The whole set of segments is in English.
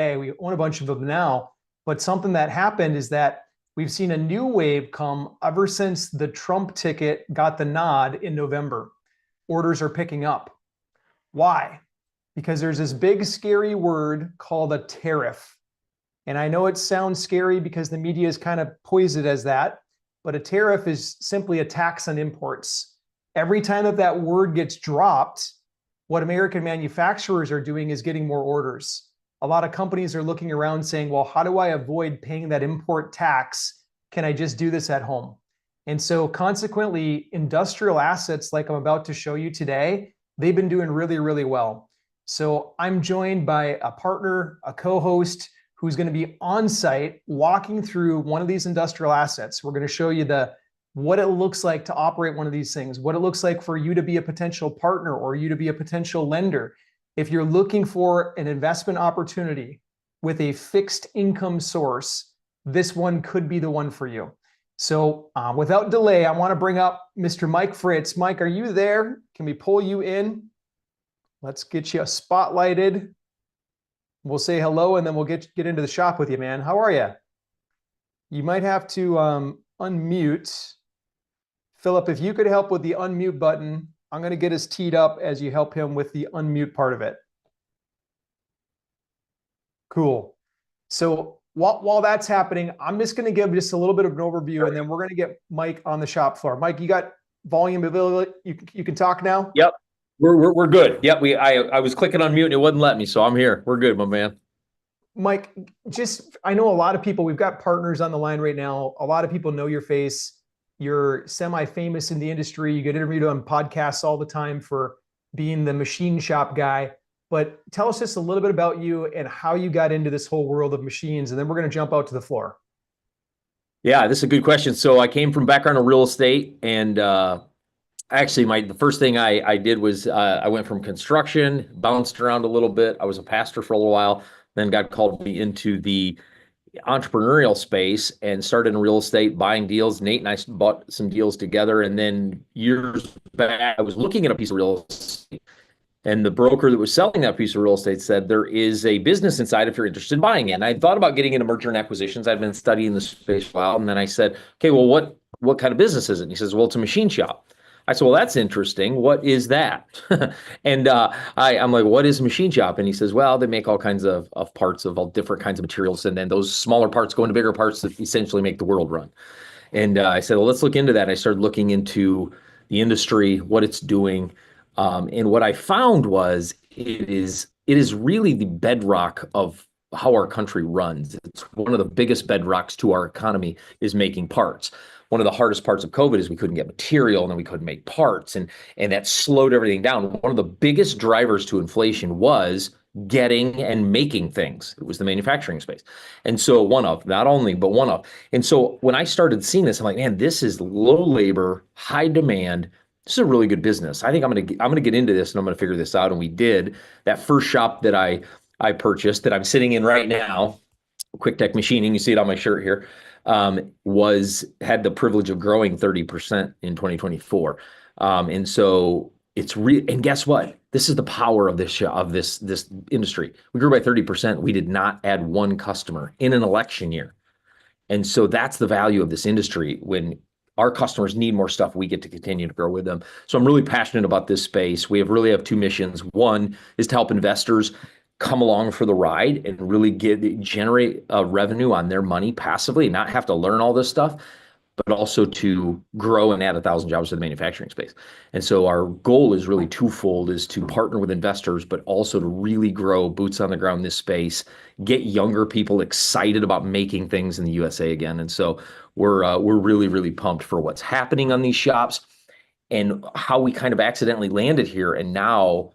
today. We own a bunch of them now. But something that happened is that we've seen a new wave come ever since the Trump ticket got the nod in November. Orders are picking up. Why? Because there's this big, scary word called a tariff. And I know it sounds scary because the media is kind of poised as that, but a tariff is simply a tax on imports. Every time that word gets dropped, what American manufacturers are doing is getting more orders. A lot of companies are looking around saying, well, how do I avoid paying that import tax? Can I just do this at home? And so consequently, industrial assets like I'm about to show you today, they've been doing really, really well. So I'm joined by a partner, a co-host, who's going to be on site walking through one of these industrial assets. We're going to show you what it looks like to operate one of these things, what it looks like for you to be a potential partner or you to be a potential lender. If you're looking for an investment opportunity with a fixed income source, this one could be the one for you. So without delay, I want to bring up Mr. Mike Fritz. Mike, are you there? Can we pull you in? Let's get you spotlighted. We'll say hello and then we'll get into the shop with you, man. How are you? You might have to unmute. Philip, if you could help with the unmute button, I'm going to get us teed up as you help him with the unmute part of it. Cool. So while that's happening, I'm just going to give just a little bit of an overview and then we're going to get Mike on the shop floor. Mike, you got volume available? You can talk now? Yep. We're good. Yep. I was clicking on mute and it wouldn't let me, so I'm here. We're good, my man. Mike, I know a lot of people, we've got partners on the line right now. A lot of people know your face. You're semi-famous in the industry. You get interviewed on podcasts all the time for being the machine shop guy. But tell us just a little bit about you and how you got into this whole world of machines, and then we're going to jump out to the floor. Yeah, this is a good question. So I came from background of real estate, and actually the first thing I did was I went from construction, bounced around a little bit. I was a pastor for a little while, then God called me into the entrepreneurial space and started in real estate, buying deals. Nate and I bought some deals together. And then years back, I was looking at a piece of real estate, and the broker that was selling that piece of real estate said, there is a business inside if you're interested in buying it. And I thought about getting into merger and acquisitions. I'd been studying the space for a while. And then I said, okay, well, what kind of business is it? And he says, well, it's a machine shop. I said, well, that's interesting. What is that? And I'm like, what is a machine shop? And he says, well, they make all kinds of parts of all different kinds of materials. And then those smaller parts go into bigger parts that essentially make the world run. And I said, well, let's look into that. And I started looking into the industry, what it's doing. And what I found was it is really the bedrock of how our country runs. It's one of the biggest bedrocks to our economy is making parts. One of the hardest parts of COVID is we couldn't get material and then we couldn't make parts, and that slowed everything down. One of the biggest drivers to inflation was getting and making things. It was the manufacturing space. And so not only, but one of. And so when I started seeing this, I'm like, man, this is low labor, high demand. This is a really good business. I think I'm gonna get into this and I'm gonna figure this out. And we did. That first shop that I purchased that I'm sitting in right now, Quick Tech Machining, you see it on my shirt here, had the privilege of growing 30% in 2024. And so it's and guess what? This is the power of this industry. We grew by 30%. We did not add one customer in an election year. And so that's the value of this industry. When our customers need more stuff, we get to continue to grow with them. So I'm really passionate about this space. We really have two missions. One is to help investors come along for the ride and really generate revenue on their money passively, and not have to learn all this stuff, but also to grow and add 1,000 jobs to the manufacturing space. And so our goal is really twofold, is to partner with investors, but also to really grow boots on the ground in this space, get younger people excited about making things in the USA again. And so we're really, really pumped for what's happening on these shops and how we kind of accidentally landed here. And now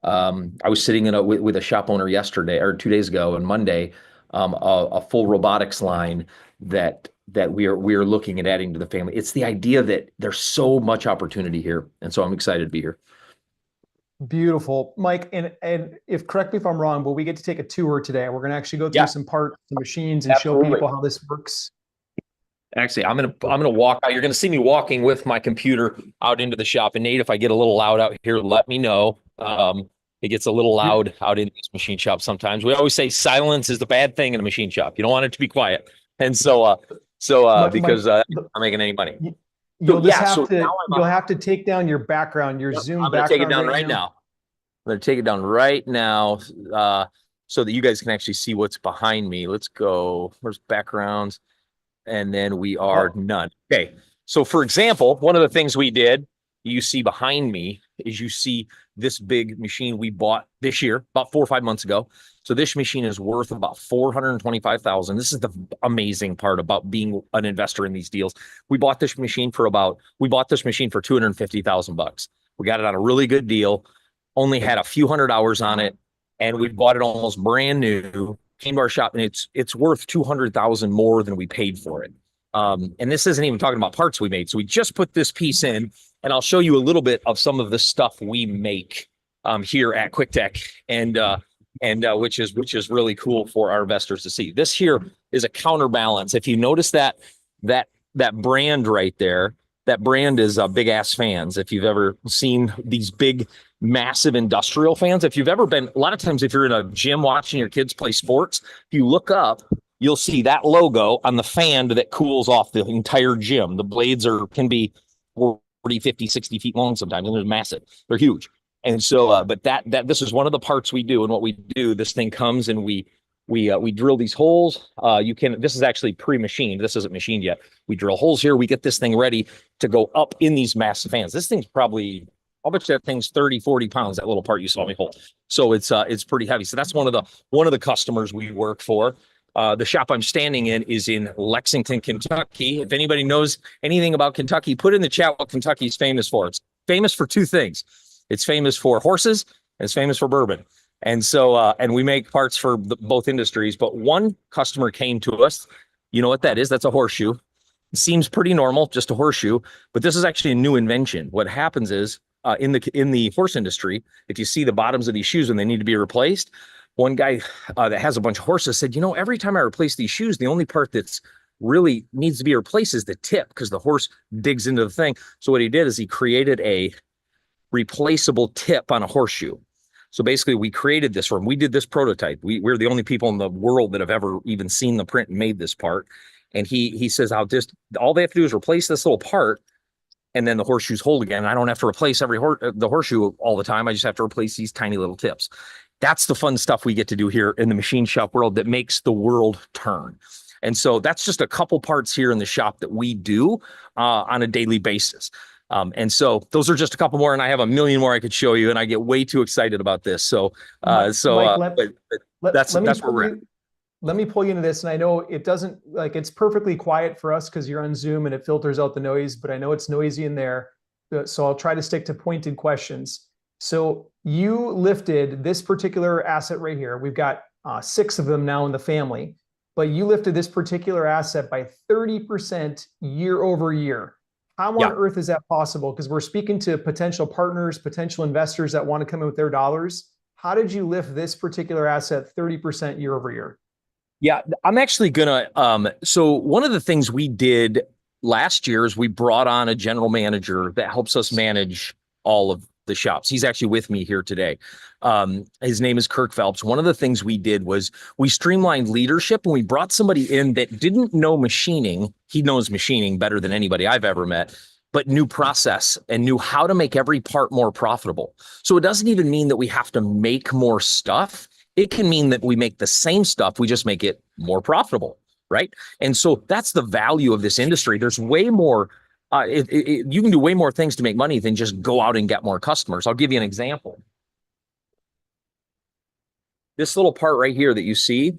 I was sitting with a shop owner yesterday or 2 days ago, and Monday, a full robotics line that we are looking at adding to the family. It's the idea that there's so much opportunity here, and so I'm excited to be here. Beautiful, Mike. And if correct me if I'm wrong, but we get to take a tour today. We're going to actually go through some parts, some machines, and Absolutely. show people how this works. Actually, I'm gonna walk out. You're gonna see me walking with my computer out into the shop. And Nate, if I get a little loud out here, let me know. It gets a little loud out in these machine shops sometimes. We always say silence is the bad thing in a machine shop. You don't want it to be quiet. And because I'm not making any money. You'll just have so to you'll have to take down your background, your Zoom I'm going to take it background down right now. I'm going to take it down right now so that you guys can actually see what's behind me. Let's go. Where's backgrounds? And then we are none. Okay. So for example, one of the things we did, you see behind me, is you see this big machine we bought this year, about 4 or 5 months ago. So this machine is worth about $425,000. This is the amazing part about being an investor in these deals. We bought this machine for $250,000. We got it on a really good deal, only had a few hundred hours on it, and we bought it almost brand new, came to our shop, and it's worth $200,000 more than we paid for it. And this isn't even talking about parts we made. So we just put this piece in, and I'll show you a little bit of some of the stuff we make here at QuickTech, and which is really cool for our investors to see. This here is a counterbalance. If you notice that brand right there, that brand is Big Ass Fans. If you've ever seen these big, massive industrial fans, if you've ever been, a lot of times if you're in a gym watching your kids play sports, if you look up, you'll see that logo on the fan that cools off the entire gym. The blades can be 40, 50, 60 feet long sometimes, and they're massive. They're huge. And so, but this is one of the parts we do. And what we do, this thing comes and we drill these holes. This is actually pre-machined. This isn't machined yet. We drill holes here. We get this thing ready to go up in these massive fans. This thing's probably, I'll bet you that thing's 30, 40 pounds, that little part you saw me hold. So it's pretty heavy. So that's one of the customers we work for. The shop I'm standing in is in Lexington, Kentucky. If anybody knows anything about Kentucky, put in the chat what Kentucky's famous for. It's famous for two things. It's famous for horses, and it's famous for bourbon. And so, and we make parts for both industries. But one customer came to us. You know what that is? That's a horseshoe. It seems pretty normal, just a horseshoe. But this is actually a new invention. What happens is in the horse industry, if you see the bottoms of these shoes when they need to be replaced, one guy that has a bunch of horses said, every time I replace these shoes, the only part that's really needs to be replaced is the tip, because the horse digs into the thing. So what he did is he created a replaceable tip on a horseshoe. So basically we created this for him. We did this prototype. We're the only people in the world that have ever even seen the print and made this part. And he says, all they have to do is replace this little part, and then the horseshoes hold again. I don't have to replace the horseshoe all the time. I just have to replace these tiny little tips. That's the fun stuff we get to do here in the machine shop world that makes the world turn. And so that's just a couple parts here in the shop that we do on a daily basis. And so those are just a couple more, and I have a million more I could show you, and I get way too excited about this. So, Mike, that's where we're at. Let me pull you into this. And I know it doesn't, it's perfectly quiet for us because you're on Zoom and it filters out the noise, but I know it's noisy in there. So I'll try to stick to pointed questions. So you lifted this particular asset right here. We've got 6 of them now in the family, but you lifted this particular asset by 30% year over year. How on earth is that possible? Because we're speaking to potential partners, potential investors that want to come in with their dollars. How did you lift this particular asset 30% year over year? Yeah, I'm actually gonna, so one of the things we did last year is we brought on a general manager that helps us manage all of the shops. He's actually with me here today. His name is Kirk Phelps. One of the things we did was we streamlined leadership, and we brought somebody in that didn't know machining. He knows machining better than anybody I've ever met, but knew process and knew how to make every part more profitable. So it doesn't even mean that we have to make more stuff. It can mean that we make the same stuff, we just make it more profitable, right? And so that's the value of this industry. There's way more, you can do way more things to make money than just go out and get more customers. I'll give you an example. This little part right here that you see,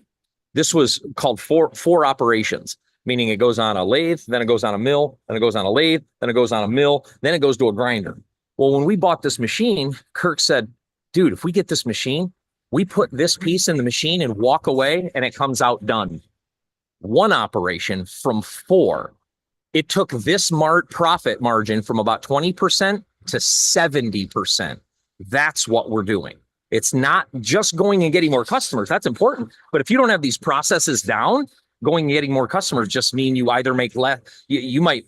this was called four operations, meaning it goes on a lathe, then it goes on a mill, then it goes on a lathe, then it goes on a mill, then it goes to a grinder. Well, when we bought this machine, Kirk said, dude, if we get this machine, we put this piece in the machine and walk away, and it comes out done. One operation from 4. It took this profit margin from about 20% to 70%. That's what we're doing. It's not just going and getting more customers. That's important. But if you don't have these processes down, going and getting more customers just mean you either make less, you might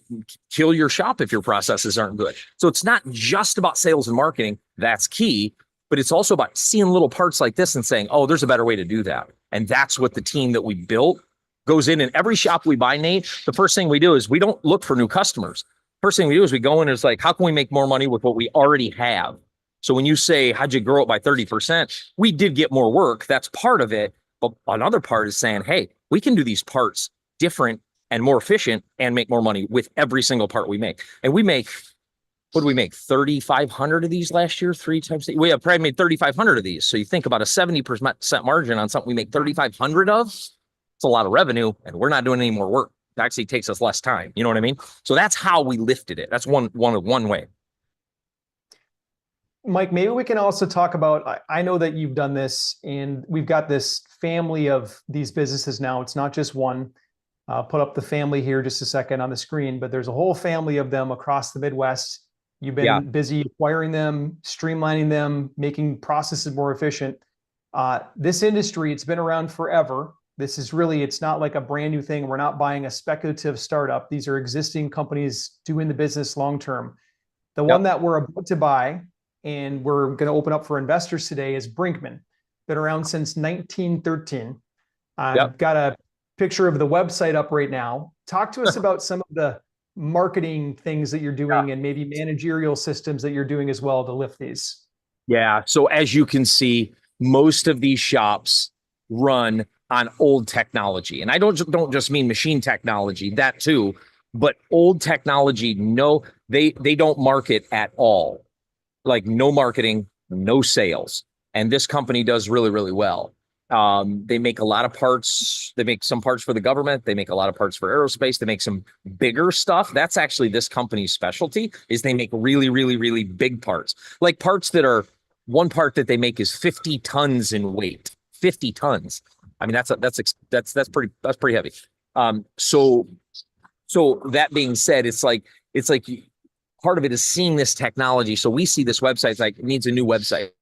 kill your shop if your processes aren't good. So it's not just about sales and marketing. That's key. but it's also about seeing little parts like this and saying, oh, there's a better way to do that. And that's what the team that we built goes in. And every shop we buy, Nate, the first thing we do is we don't look for new customers. First thing we do is we go in and it's like, how can we make more money with what we already have? So when you say, how'd you grow it by 30%? We did get more work. That's part of it. But another part is saying, hey, we can do these parts different and more efficient and make more money with every single part we make. And we make, what do we make? 3,500 of these last year, 3 times. We have probably made 3,500 of these. So you think about a 70% margin on something we make 3,500 of. It's a lot of revenue, and we're not doing any more work. It actually takes us less time. You know what I mean? So that's how we lifted it. That's one way. Mike, maybe we can also talk about, I know that you've done this and we've got this family of these businesses now. It's not just one. Put up the family here just a second on the screen, but there's a whole family of them across the Midwest. You've been busy acquiring them, streamlining them, making processes more efficient. This industry, it's been around forever. This is really, it's not like a brand new thing. We're not buying a speculative startup. These are existing companies doing the business long-term. The one that we're about to buy and we're going to open up for investors today is Brinkman. Been around since 1913. I've got a picture of the website up right now. Talk to us about some of the marketing things that you're doing and maybe managerial systems that you're doing as well to lift these. Yeah. So as you can see, most of these shops run on old technology. And I don't just mean machine technology, that too, but old technology. No, they don't market at all. Like no marketing, no sales. And this company does really, really well. They make a lot of parts. They make some parts for the government. They make a lot of parts for aerospace. They make some bigger stuff. That's actually this company's specialty, is they make really, really, really big parts. Like parts that are, one part that they make is 50 tons in weight. 50 tons. I mean, that's pretty heavy. So that being said, it's like part of it is seeing this technology. So we see this website, it's like, it needs a new website.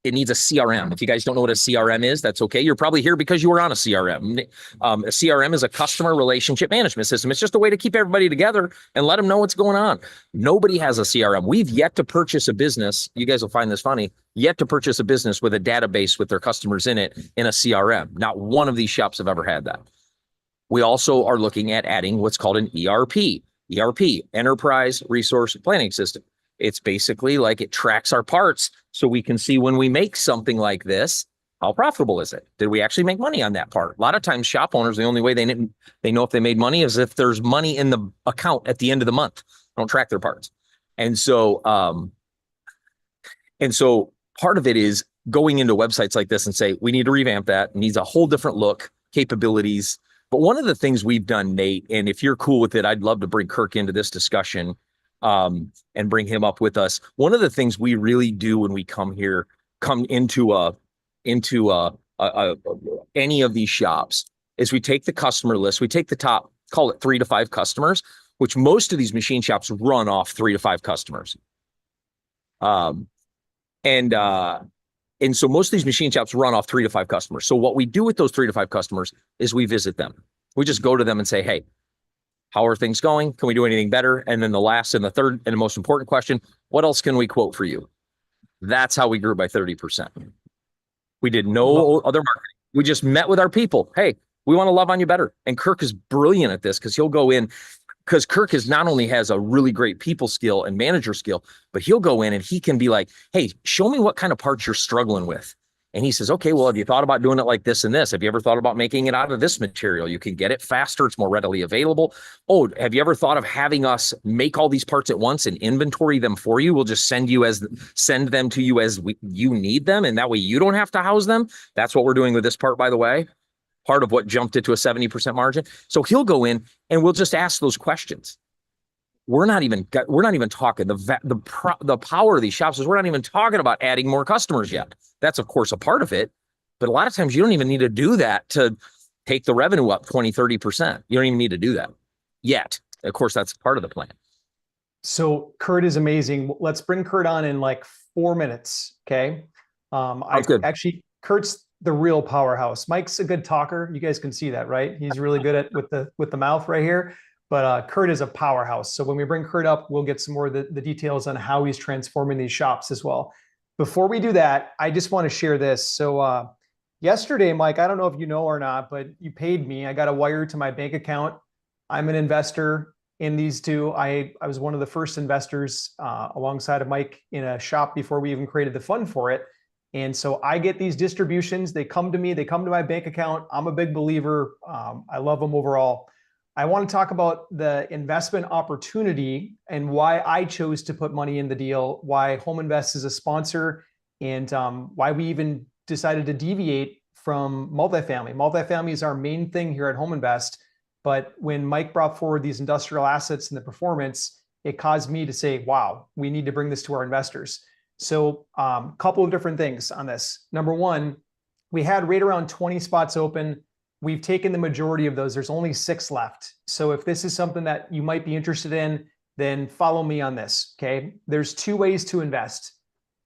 It needs a CRM. If you guys don't know what a CRM is, that's okay. You're probably here because you were on a CRM. A CRM is a customer relationship management system. It's just a way to keep everybody together and let them know what's going on. Nobody has a CRM. We've yet to purchase a business. You guys will find this funny. Yet to purchase a business with a database with their customers in it in a CRM. Not one of these shops have ever had that. We also are looking at adding what's called an ERP. ERP, Enterprise Resource Planning System. It's basically like it tracks our parts so we can see when we make something like this, how profitable is it? Did we actually make money on that part? A lot of times shop owners, the only way they know if they made money is if there's money in the account at the end of the month. Don't track their parts. And so part of it is going into websites like this and say, we need to revamp that. It needs a whole different look, capabilities. But one of the things we've done, Nate, and if you're cool with it, I'd love to bring Kirk into this discussion and bring him up with us. One of the things we really do when we come into any of these shops is we take the customer list. We take the top, call it 3 to 5 customers, which most of these machine shops run off 3 to 5 customers. And so most of these machine shops run off 3 to 5 customers. So what we do with those 3 to 5 customers is we visit them. We just go to them and say, hey, how are things going? Can we do anything better? And then the last and the third and the most important question, what else can we quote for you? That's how we grew by 30%. We did no other marketing. We just met with our people. Hey, we want to love on you better. And Kirk is brilliant at this because he'll go in, because Kirk is not only has a really great people skill and manager skill, but he'll go in and he can be like, hey, show me what kind of parts you're struggling with. And he says, okay, well, have you thought about doing it like this and this? Have you ever thought about making it out of this material? You can get it faster. It's more readily available. Oh, have you ever thought of having us make all these parts at once and inventory them for you? We'll just send them to you as you need them. And that way you don't have to house them. That's what we're doing with this part, by the way. Part of what jumped it to a 70% margin. So he'll go in and we'll just ask those questions. We're not even talking the power of these shops is we're not even talking about adding more customers yet. That's of course a part of it, but a lot of times you don't even need to do that to take the revenue up 20, 30%. You don't even need to do that yet. Of course, that's part of the plan. So Kurt is amazing. Let's bring Kurt on in like 4 minutes. Okay. Actually, Kurt's the real powerhouse. Mike's a good talker. You guys can see that, right? He's really good at with the mouth right here. But Kurt is a powerhouse. So when we bring Kurt up, we'll get some more of the details on how he's transforming these shops as well. Before we do that, I just want to share this. So yesterday, Mike, I don't know if you know or not, but you paid me. I got a wire to my bank account. I'm an investor in these two. I was one of the first investors alongside of Mike in a shop before we even created the fund for it. And so I get these distributions. They come to me. They come to my bank account. I'm a big believer. I love them overall. I want to talk about the investment opportunity and why I chose to put money in the deal, why Home Invest is a sponsor, and why we even decided to deviate from multifamily. Multifamily is our main thing here at Home Invest. But when Mike brought forward these industrial assets and the performance, it caused me to say, wow, we need to bring this to our investors. So a couple of different things on this. Number one, we had right around 20 spots open. We've taken the majority of those. There's only 6 left. So if this is something that you might be interested in, then follow me on this, okay? There's 2 ways to invest.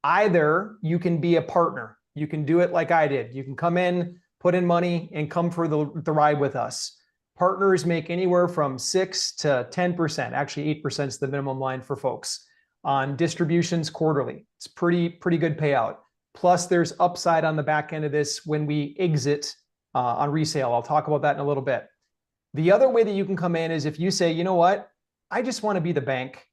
Either you can be a partner. You can do it like I did. You can come in, put in money, and come for the ride with us. Partners make anywhere from 6 to 10%. Actually, 8% is the minimum line for folks on distributions quarterly. It's pretty good payout. Plus, there's upside on the back end of this when we exit on resale. I'll talk about that in a little bit. The other way that you can come in is if you say, you know what, I just want to be the bank.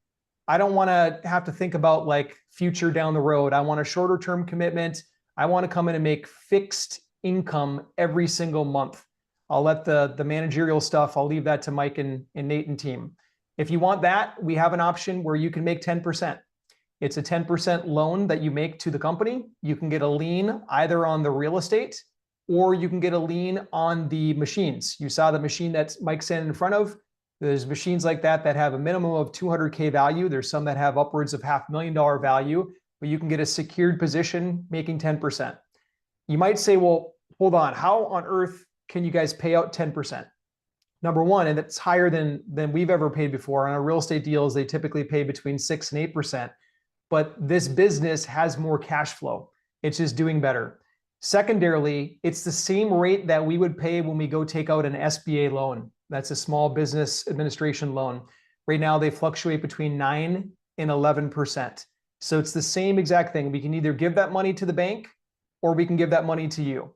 I don't want to have to think about like future down the road. I want a shorter term commitment. I want to come in and make fixed income every single month. I'll let the managerial stuff, I'll leave that to Mike and Nate and team. If you want that, we have an option where you can make 10%. It's a 10% loan that you make to the company. You can get a lien either on the real estate or you can get a lien on the machines. You saw the machine that Mike's standing in front of. There's machines like that that have a minimum of 200K value. There's some that have upwards of $500,000 value, but you can get a secured position making 10%. You might say, well, hold on, how on earth can you guys pay out 10%? Number one, and it's higher than we've ever paid before. On our real estate deals, they typically pay between 6 and 8%. But this business has more cash flow. It's just doing better. Secondarily, it's the same rate that we would pay when we go take out an SBA loan. That's a small business administration loan. Right now, they fluctuate between 9 and 11%. So it's the same exact thing. We can either give that money to the bank or we can give that money to you.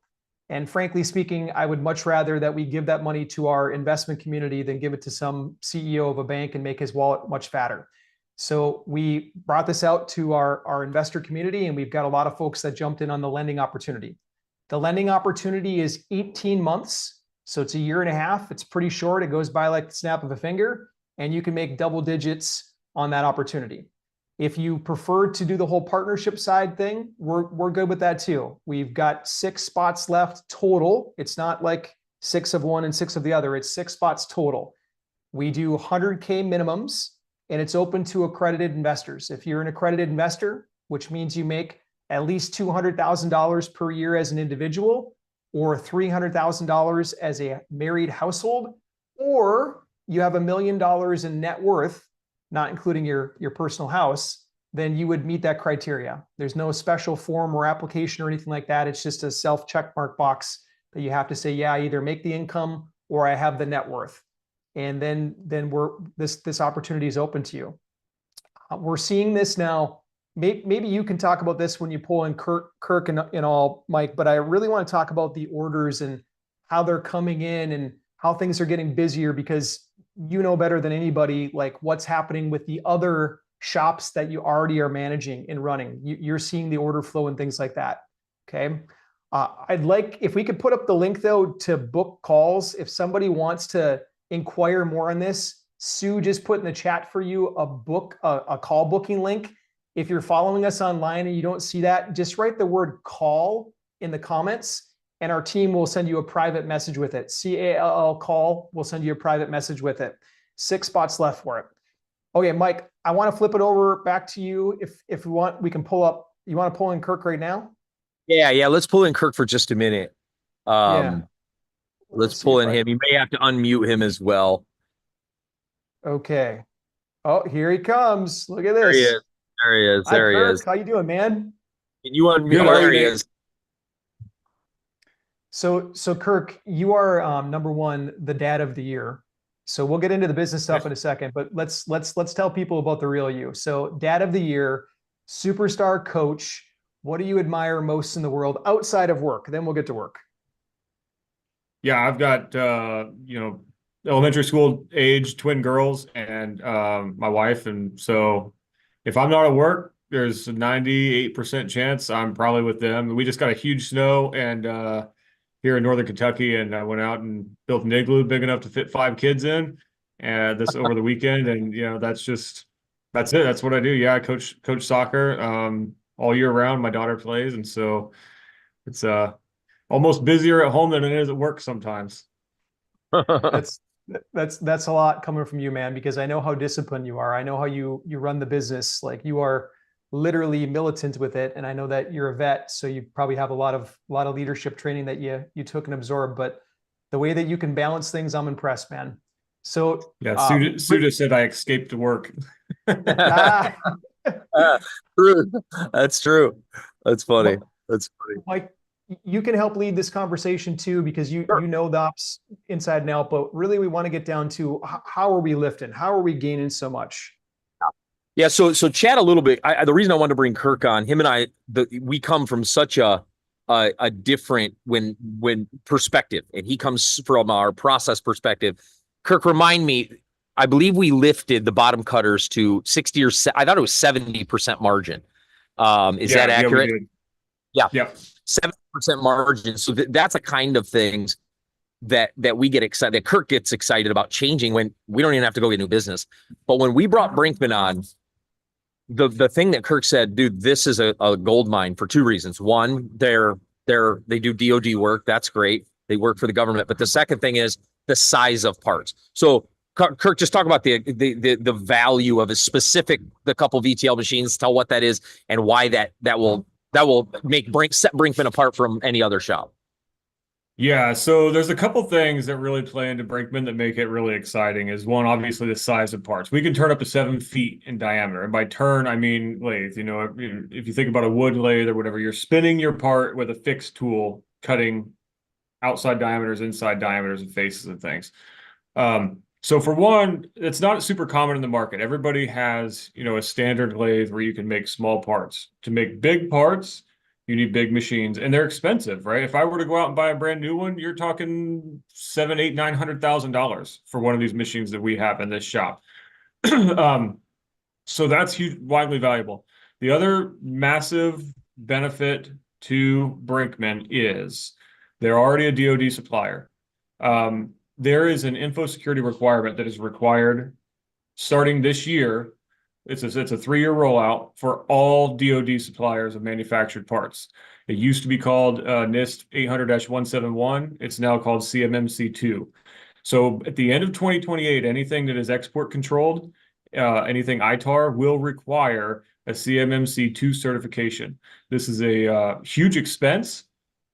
And frankly speaking, I would much rather that we give that money to our investment community than give it to some CEO of a bank and make his wallet much fatter. So we brought this out to our investor community, and we've got a lot of folks that jumped in on the lending opportunity. The lending opportunity is 18 months. So it's a year and a half. It's pretty short. It goes by like the snap of a finger, and you can make double digits on that opportunity. If you prefer to do the whole partnership side thing, we're good with that too. We've got 6 spots left total. It's not like 6 of one and 6 of the other. It's 6 spots total. We do 100K minimums, and it's open to accredited investors. If you're an accredited investor, which means you make at least $200,000 per year as an individual, or $300,000 as a married household, or you have $1 million in net worth, not including your personal house, then you would meet that criteria. There's no special form or application or anything like that. It's just a self checkmark box that you have to say, yeah, I either make the income or I have the net worth. And then this opportunity is open to you. We're seeing this now. Maybe you can talk about this when you pull in Kirk and all, Mike, but I really want to talk about the orders and how they're coming in and how things are getting busier, because you know better than anybody, like what's happening with the other shops that you already are managing and running. You're seeing the order flow and things like that. Okay. I'd like, if we could put up the link though, to book calls. If somebody wants to inquire more on this, Sue just put in the chat for you a call booking link. If you're following us online and you don't see that, just write the word call in the comments, and our team will send you a private message with it. CALL call, we'll send you a private message with it. 6 spots left for it. Okay, Mike, I want to flip it over back to you. If you want, we can pull up. You want to pull in Kirk right now? Yeah. Let's pull in Kirk for just a minute. Yeah. Let's pull in him. You may have to unmute him as well. Okay. Oh, here he comes. Look at this. There he is. There he is. How you doing, man? Can you unmute? There he is. So Kirk, you are number one, the dad of the year. So we'll get into the business stuff in a second, but let's tell people about the real you. So dad of the year, superstar coach, What do you admire most in the world outside of work? Then we'll get to work. Yeah, I've got elementary school age twin girls and my wife, and so if I'm not at work, there's a 98% chance I'm probably with them. We just got a huge snow and here in northern Kentucky, and I went out and built an igloo big enough to fit 5 kids in, and this over the weekend, and that's it. That's what I do. Yeah, I coach soccer all year round. My daughter plays, and so it's almost busier at home than it is at work sometimes. That's that's a lot coming from you, man, because I know how disciplined you are. I know how you run the business. Like, you are literally militant with it. And I know that you're a vet, so you probably have a lot of leadership training that you took and absorbed. But the way that you can balance things, I'm impressed, man. So Yeah, Suda said I escaped to work. ah, True. That's true. That's funny. Well, That's funny. Mike, you can help lead this conversation too, because you Sure. you know the ops inside and out. But really, we want to get down to how are we lifting? How are we gaining so much? Yeah, so chat a little bit. The reason I wanted to bring Kirk on, him and I, we come from such a different when perspective, and he comes from our process perspective. Kirk, remind me. I believe we lifted the bottom cutters to 60 or I thought it was 70% margin. Is that accurate? Yeah. Yeah. 70% margin. So that's a kind of things that we get excited, that Kirk gets excited about changing when we don't even have to go get new business. But when we brought Brinkman on, the thing that Kirk said, dude, this is a gold mine for 2 reasons. One, they do DoD work. That's great. They work for the government. But the second thing is the size of parts. So Kirk, just talk about the value of the couple VTL machines. Tell what that is and why that will set Brinkman apart from any other shop. Yeah, so there's a couple things that really play into Brinkman that make it really exciting. Is one, obviously the size of parts. We can turn up to 7 feet in diameter, and by turn I mean lathe. If you think about a wood lathe or whatever, you're spinning your part with a fixed tool, cutting outside diameters, inside diameters, and faces and things. So for one, it's not super common in the market. Everybody has, a standard lathe where you can make small parts. To make big parts, you need big machines, and they're expensive, right? If I were to go out and buy a brand new one, you're talking $700,000, $800,000, $900,000 for one of these machines that we have in this shop. So that's huge, widely valuable. The other massive benefit to Brinkman is they're already a DoD supplier. There is an info security requirement that is required starting this year. It's a 3-year rollout for all DoD suppliers of manufactured parts. It used to be called NIST 800-171. It's now called CMMC2. So at the end of 2028, anything that is export controlled, anything ITAR, will require a CMMC2 certification. This is a huge expense.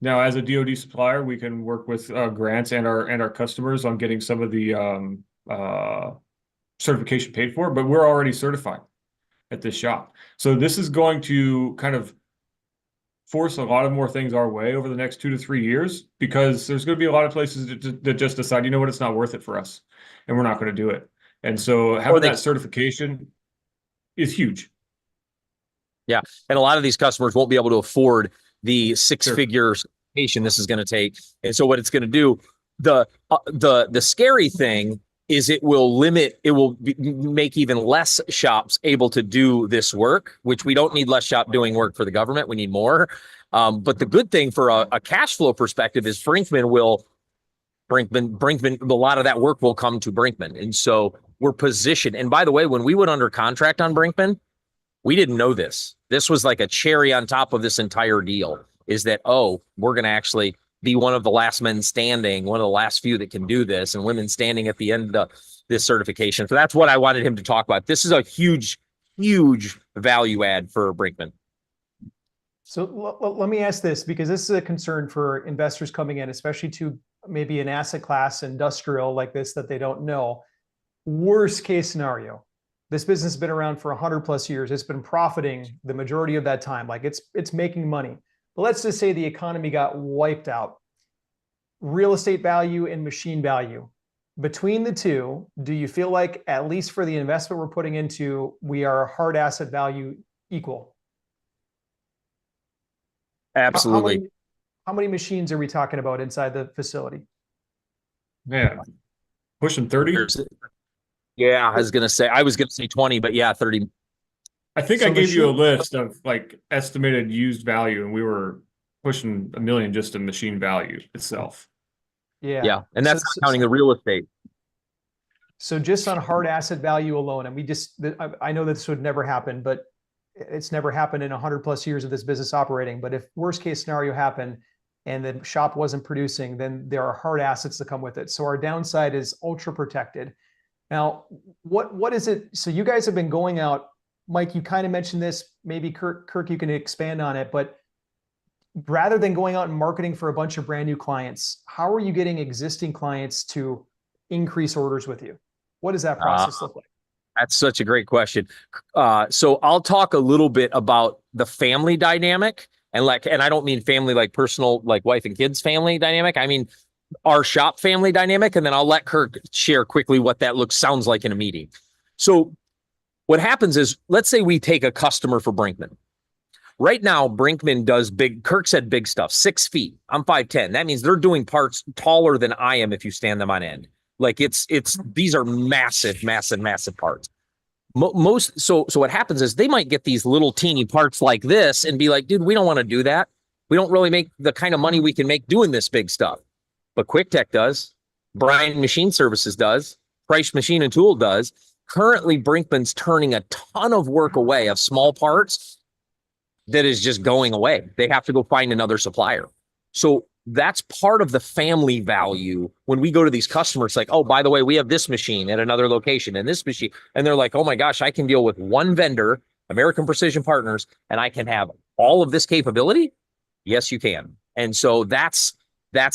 Now, as a DoD supplier, we can work with grants and our customers on getting some of the certification paid for, but we're already certified at this shop. So this is going to kind of force a lot of more things our way over the next 2 to 3 years, because there's going to be a lot of places that just decide, you know what, it's not worth it for us, and we're not going to do it. And so having that certification is huge. Yeah, and a lot of these customers won't be able to afford the 6-figure certification this is going to take. And so what it's going to do, the scary thing is it will make even less shops able to do this work, which we don't need less shop doing work for the government. We need more. But the good thing for a cash flow perspective is Brinkman, a lot of that work will come to Brinkman. And so we're positioned. And by the way, when we went under contract on Brinkman, we didn't know this. This was like a cherry on top of this entire deal, is that, we're going to actually be one of the last men standing, one of the last few that can do this, and women standing at the end of this certification. So that's what I wanted him to talk about. This is a huge, huge value add for Brinkman. So let me ask this, because this is a concern for investors coming in, especially to maybe an asset class industrial like this that they don't know. Worst case scenario, this business has been around for 100+ years. It's been profiting the majority of that time. Like, it's making money. But let's just say the economy got wiped out. Real estate value and machine value. Between the two, do you feel like, at least for the investment we're putting into, we are hard asset value equal? Absolutely. How many machines are we talking about inside the facility? Man, pushing 30. Yeah, I was gonna say 20, but yeah, 30. I think I So gave you a machine- list of like estimated used value, and we were pushing $1 million just in machine value itself. Yeah. Yeah, and that's not counting the real estate. So just on hard asset value alone, and I know this would never happen, but it's never happened in 100+ years of this business operating. But if worst case scenario happened and the shop wasn't producing, then there are hard assets that come with it. So our downside is ultra protected. Now, what is it? So you guys have been going out, Mike, you kind of mentioned this, maybe Kirk, you can expand on it, but rather than going out and marketing for a bunch of brand new clients, how are you getting existing clients to increase orders with you? What does that process look like? That's such a great question. So I'll talk a little bit about the family dynamic, and I don't mean family like personal, like wife and kids family dynamic. I mean our shop family dynamic, and then I'll let Kirk share quickly what that sounds like in a meeting. So what happens is, let's say we take a customer for Brinkman. Right now, Brinkman does Kirk said big stuff, 6 feet. I'm 5'10". That means they're doing parts taller than I am if you stand them on end. Like these are massive, massive, massive parts. So what happens is they might get these little teeny parts like this and be like, dude, we don't want to do that. We don't really make the kind of money we can make doing this big stuff. But QuickTech does, Brian Machine Services does, Price Machine and Tool does. Currently, Brinkman's turning a ton of work away of small parts that is just going away. They have to go find another supplier. So that's part of the family value when we go to these customers, like, oh, by the way, we have this machine at another location and this machine. And they're like, oh my gosh, I can deal with one vendor, American Precision Partners, and I can have all of this capability. Yes, you can. And so that's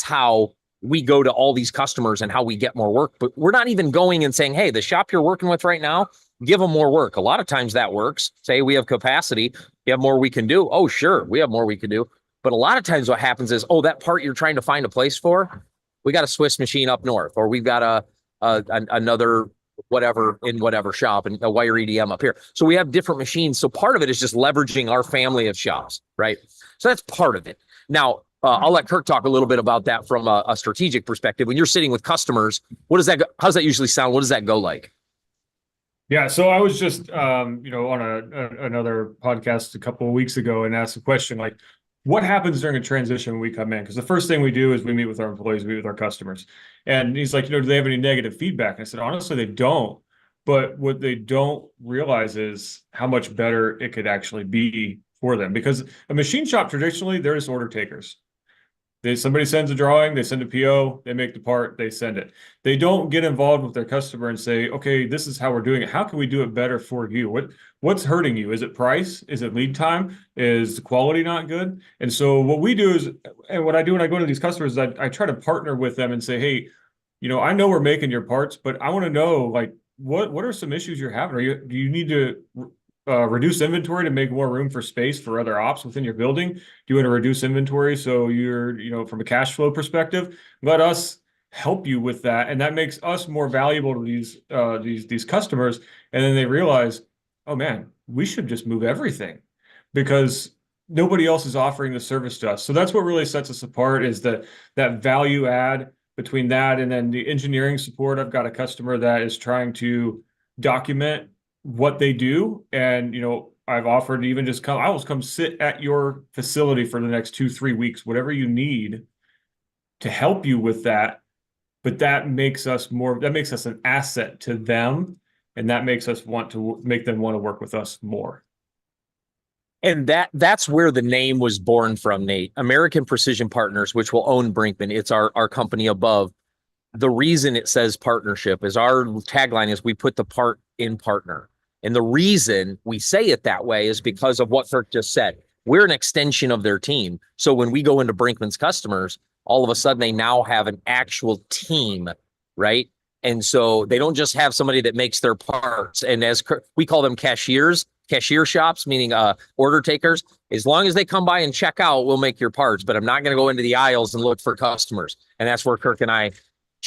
how we go to all these customers and how we get more work. But we're not even going and saying, hey, the shop you're working with right now, give them more work. A lot of times that works. Say we have capacity. You have more we can do. Oh, sure. We have more we can do. But a lot of times what happens is, oh, that part you're trying to find a place for, we got a Swiss machine up north, or we've got another whatever in whatever shop and a wire EDM up here. So we have different machines. So part of it is just leveraging our family of shops, right? So that's part of it. Now, I'll let Kirk talk a little bit about that from a strategic perspective. When you're sitting with customers, how's that usually sound? What does that go like? Yeah, so I was just on another podcast a couple of weeks ago and asked a question like, what happens during a transition when we come in? Because the first thing we do is we meet with our employees, we meet with our customers. And he's like, do they have any negative feedback? And I said, honestly, they don't. But what they don't realize is how much better it could actually be for them. Because a machine shop, traditionally, they're just order takers. Somebody sends a drawing, they send a PO, they make the part, they send it. They don't get involved with their customer and say, okay, this is how we're doing it. How can we do it better for you? What's hurting you? Is it price? Is it lead time? Is the quality not good? And so what we do is, and what I do when I go to these customers, I try to partner with them and say, hey, I know we're making your parts, but I want to know, like, what are some issues you're having? Do you need to reduce inventory to make more room for space for other ops within your building? Do you want to reduce inventory so you're, from a cash flow perspective? Let us help you with that, and that makes us more valuable to these customers. And then they realize, oh man, we should just move everything because nobody else is offering the service to us. So that's what really sets us apart, is that value add between that and then the engineering support. I've got a customer that is trying to document what they do. And, I've offered to even just I will come sit at your facility for the next 2-3 weeks, whatever you need to help you with that. But that makes us an asset to them. And that makes us make them want to work with us more. And that's where the name was born from, Nate. American Precision Partners, which will own Brinkman. It's our company above. The reason it says partnership is our tagline is we put the part in partner. And the reason we say it that way is because of what Kirk just said. We're an extension of their team. So when we go into Brinkman's customers, all of a sudden they now have an actual team, right? And so they don't just have somebody that makes their parts. And as we call them cashier shops, meaning order takers. As long as they come by and check out, we'll make your parts. But I'm not going to go into the aisles and look for customers. And that's where Kirk and I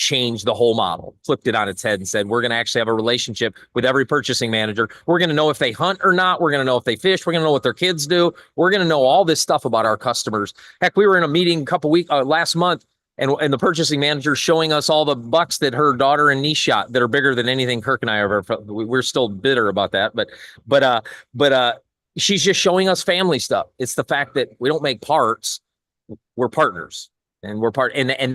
changed the whole model, flipped it on its head and said, we're going to actually have a relationship with every purchasing manager. We're going to know if they hunt or not. We're going to know if they fish. We're going to know what their kids do. We're going to know all this stuff about our customers. Heck, we were in a meeting last month, and the purchasing manager showing us all the bucks that her daughter and niece shot that are bigger than anything Kirk and I ever. We're still bitter about that, but she's just showing us family stuff. It's the fact that we don't make parts; we're partners, and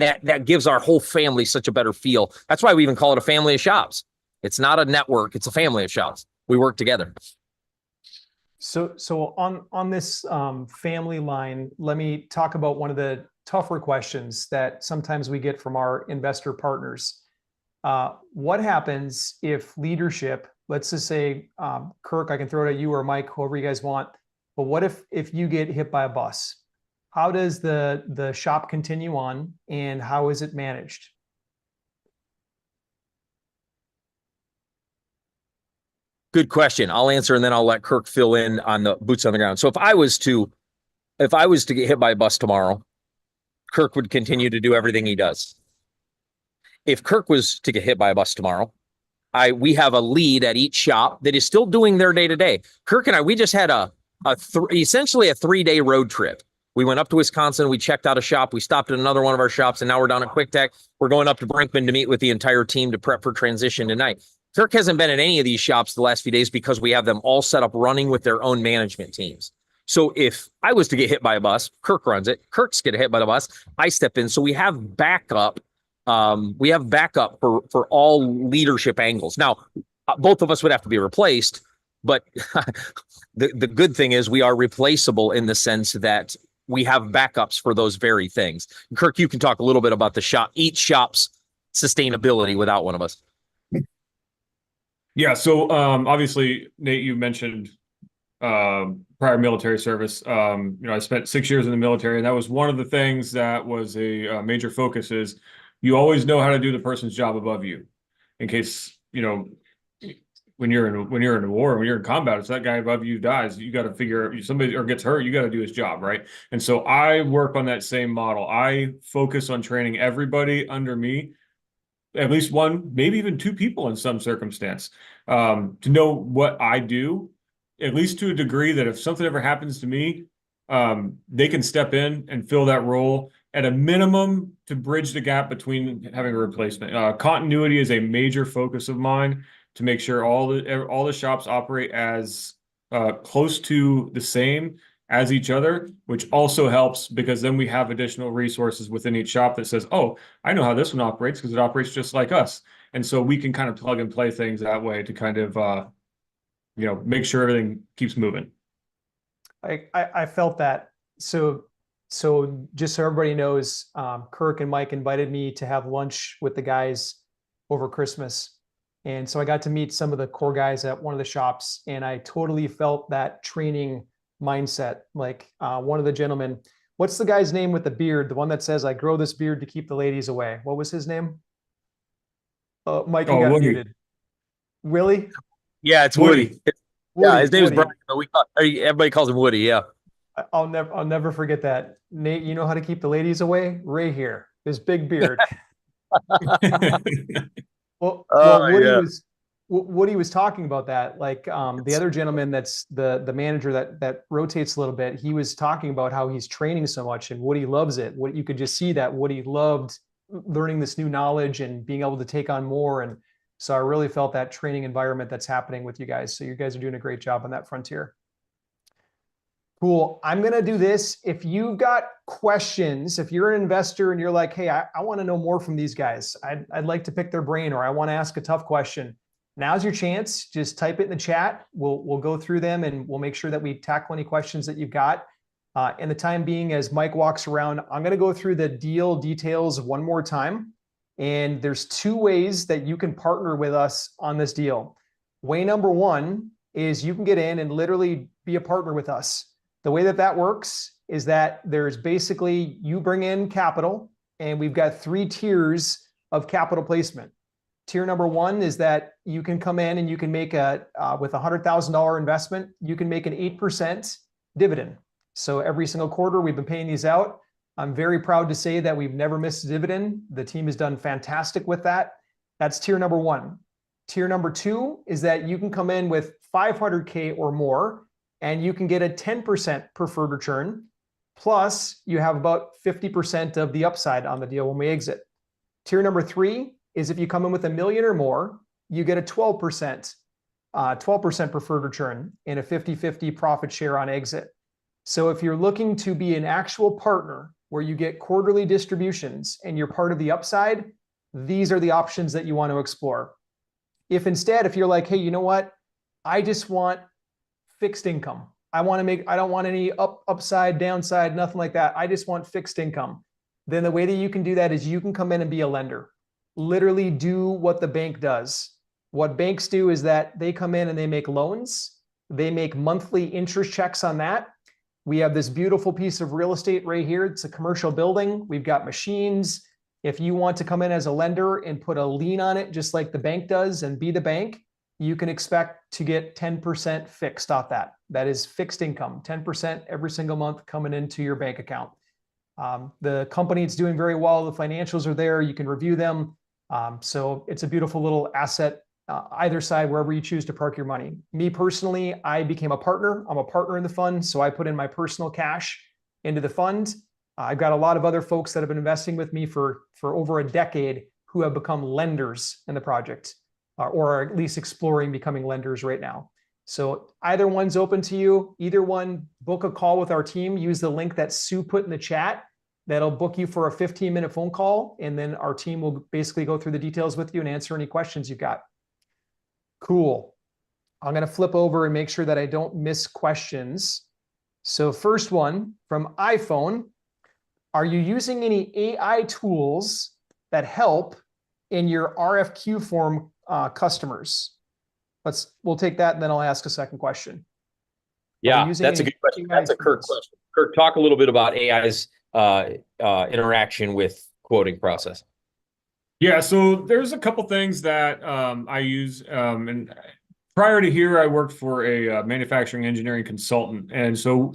that gives our whole family such a better feel. That's why we even call it a family of shops. It's not a network; it's a family of shops. We work together. So on this family line, let me talk about one of the tougher questions that sometimes we get from our investor partners. What happens if leadership, let's just say, Kirk, I can throw it at you or Mike, whoever you guys want, but what if you get hit by a bus? How does the shop continue on, and how is it managed? Good question. I'll answer, and then I'll let Kirk fill in on the boots on the ground. So if I was to get hit by a bus tomorrow, Kirk would continue to do everything he does. If Kirk was to get hit by a bus tomorrow, we have a lead at each shop that is still doing their day-to-day. Kirk and I, we just had essentially a 3-day road trip. We went up to Wisconsin. We checked out a shop. We stopped at another one of our shops, and now we're down at Quick Tech. We're going up to Brinkman to meet with the entire team to prep for transition tonight. Kirk hasn't been in any of these shops the last few days because we have them all set up running with their own management teams. So if I was to get hit by a bus, Kirk runs it. Kirk's get hit by the bus, I step in. So we have backup. We have backup for all leadership angles. Now, both of us would have to be replaced, but the good thing is we are replaceable in the sense that we have backups for those very things. Kirk, you can talk a little bit about each shop's sustainability without one of us. Yeah. So obviously, Nate, you mentioned prior military service. I spent 6 years in the military, and that was one of the things that was a major focus is you always know how to do the person's job above you in case, when you're in a war, when you're in combat, if that guy above you dies, you got to figure somebody or gets hurt, you got to do his job. Right. And so I work on that same model. I focus on training everybody under me, at least one, maybe even two people in some circumstance, to know what I do, at least to a degree that if something ever happens to me, they can step in and fill that role at a minimum to bridge the gap between having a replacement. Continuity is a major focus of mine to make sure all the shops operate as close to the same as each other, which also helps because then we have additional resources within each shop that says, oh, I know how this one operates because it operates just like us. And so we can kind of plug and play things that way to kind of, make sure everything keeps moving. I felt that. So just so everybody knows, Kirk and Mike invited me to have lunch with the guys over Christmas. And so I got to meet some of the core guys at one of the shops, and I totally felt that training mindset. Like one of the gentlemen, what's the guy's name with the beard? The one that says, I grow this beard to keep the ladies away. What was his name? Mike, you got Woody. muted. Willie? Yeah, it's Woody. Woody. His name is Woody. Brian, but everybody calls him Woody. Yeah. I'll never forget that. Nate, you know how to keep the ladies away? Ray here, this big beard. Well, Woody was talking about that. Like the other gentleman that's the manager that rotates a little bit, he was talking about how he's training so much and Woody loves it. What you could just see that Woody loved learning this new knowledge and being able to take on more. And so I really felt that training environment that's happening with you guys. So you guys are doing a great job on that frontier. Cool. I'm going to do this. If you've got questions, if you're an investor and you're like, hey, I want to know more from these guys, I'd like to pick their brain, or I want to ask a tough question. Now's your chance. Just type it in the chat. We'll go through them and we'll make sure that we tackle any questions that you've got. In the time being, as Mike walks around, I'm going to go through the deal details one more time. And there's 2 ways that you can partner with us on this deal. Way number 1 is you can get in and literally be a partner with us. The way that works is that there's basically, you bring in capital, and we've got 3 tiers of capital placement. Tier number 1 is that you can come in and you can make with a $100,000 investment, you can make an 8% dividend. So every single quarter we've been paying these out. I'm very proud to say that we've never missed a dividend. The team has done fantastic with that. That's tier number one. Tier number two is that you can come in with 500K or more, and you can get a 10% preferred return. Plus, you have about 50% of the upside on the deal when we exit. Tier number three is if you come in with $1 million or more, you get a 12% preferred return and a 50-50 profit share on exit. So if you're looking to be an actual partner where you get quarterly distributions and you're part of the upside, these are the options that you want to explore. If instead, if you're like, hey, you know what? I just want fixed income. I don't want any upside, downside, nothing like that. I just want fixed income. Then the way that you can do that is you can come in and be a lender. Literally do what the bank does. What banks do is that they come in and they make loans. They make monthly interest checks on that. We have this beautiful piece of real estate right here. It's a commercial building. We've got machines. If you want to come in as a lender and put a lien on it, just like the bank does, and be the bank, you can expect to get 10% fixed off that. That is fixed income, 10% every single month coming into your bank account. The company is doing very well. The financials are there. You can review them. So it's a beautiful little asset, either side, wherever you choose to park your money. Me personally, I became a partner. I'm a partner in the fund. So I put in my personal cash into the fund. I've got a lot of other folks that have been investing with me for over a decade who have become lenders in the project, or are at least exploring becoming lenders right now. So either one's open to you. Either one, book a call with our team. Use the link that Sue put in the chat. That'll book you for a 15-minute phone call. And then our team will basically go through the details with you and answer any questions you've got. Cool. I'm going to flip over and make sure that I don't miss questions. So first one from iPhone. Are you using any AI tools that help in your RFQ form customers? We'll take that and then I'll ask a second question. Yeah, that's a good question. That's a Kirk question. Kirk, talk a little bit about AI's interaction with quoting process. Yeah, so there's a couple things that I use. And prior to here, I worked for a manufacturing engineering consultant. And so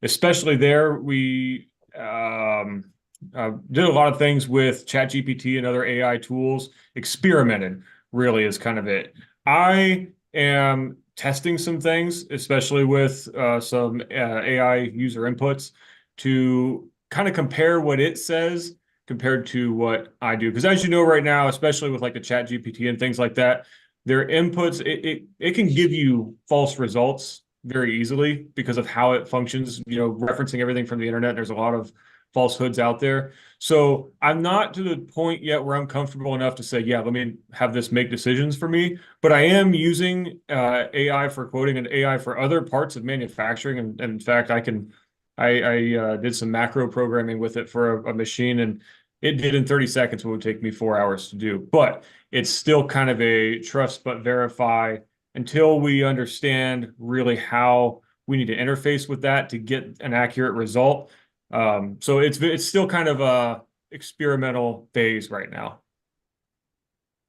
especially there, we did a lot of things with ChatGPT and other AI tools, experimented really is kind of it. I am testing some things, especially with some AI user inputs, to kind of compare what it says compared to what I do. Because as you know right now, especially with like the ChatGPT and things like that, their inputs, it can give you false results very easily because of how it functions, referencing everything from the internet. There's a lot of falsehoods out there. So I'm not to the point yet where I'm comfortable enough to say, yeah, let me have this make decisions for me. But I am using AI for quoting and AI for other parts of manufacturing. And in fact, I did some macro programming with it for a machine, and it did in 30 seconds what would take me 4 hours to do. But it's still kind of a trust but verify until we understand really how we need to interface with that to get an accurate result. So it's still kind of a experimental phase right now.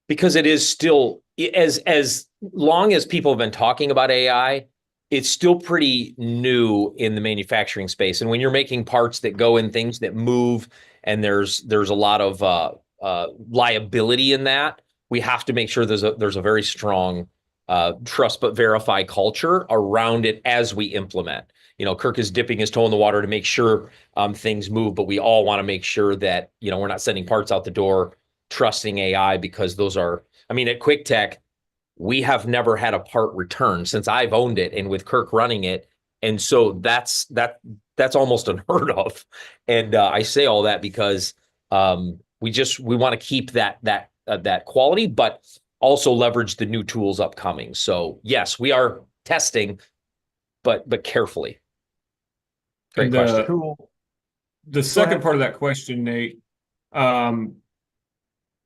Because it is still, as long as people have been talking about AI, it's still pretty new in the manufacturing space. And when you're making parts that go in things that move, and there's a lot of liability in that, we have to make sure there's a very strong trust but verify culture around it as we implement. Kirk is dipping his toe in the water to make sure things move, but we all want to make sure that we're not sending parts out the door trusting AI, because those are, at Quick Tech, we have never had a part return since I've owned it, and with Kirk running it. And so that's almost unheard of. And I say all that because we want to keep that quality, but also leverage the new tools upcoming. So yes, we are testing, but carefully. Great question. Cool. The second part of that question, Nate, the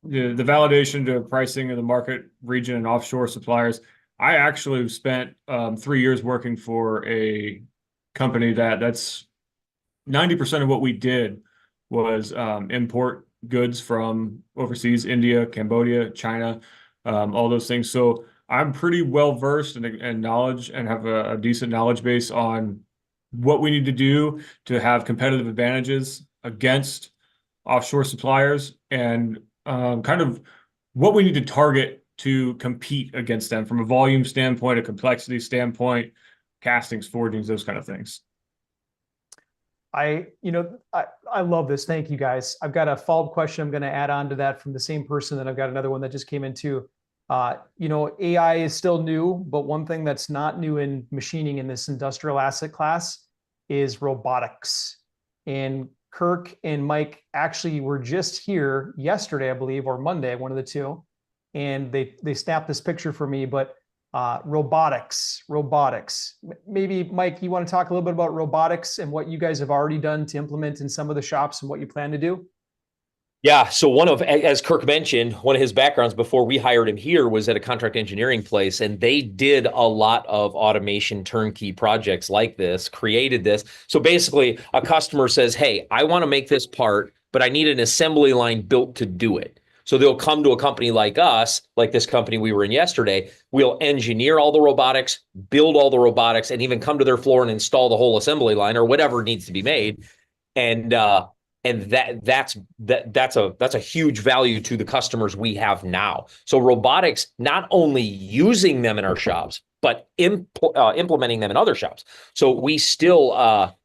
validation to pricing of the market region and offshore suppliers. I actually spent 3 years working for a company that's 90% of what we did was import goods from overseas, India, Cambodia, China, all those things. So I'm pretty well versed in knowledge and have a decent knowledge base on what we need to do to have competitive advantages against offshore suppliers and kind of what we need to target to compete against them from a volume standpoint, a complexity standpoint, castings, forgings, those kind of things. I love this. Thank you guys. I've got a follow-up question I'm going to add on to that from the same person. Then I've got another one that just came in too. AI is still new, but one thing that's not new in machining in this industrial asset class is robotics. And Kirk and Mike actually were just here yesterday, I believe, or Monday, one of the two. And they snapped this picture for me, but robotics. Maybe Mike, you want to talk a little bit about robotics and what you guys have already done to implement in some of the shops and what you plan to do? Yeah. So as Kirk mentioned, one of his backgrounds before we hired him here was at a contract engineering place, and they did a lot of automation turnkey projects like this, created this. So basically a customer says, hey, I want to make this part, but I need an assembly line built to do it. So they'll come to a company like us, like this company we were in yesterday. We'll engineer all the robotics, build all the robotics, and even come to their floor and install the whole assembly line or whatever needs to be made. And that's a huge value to the customers we have now. So robotics, not only using them in our shops, but implementing them in other shops. So we still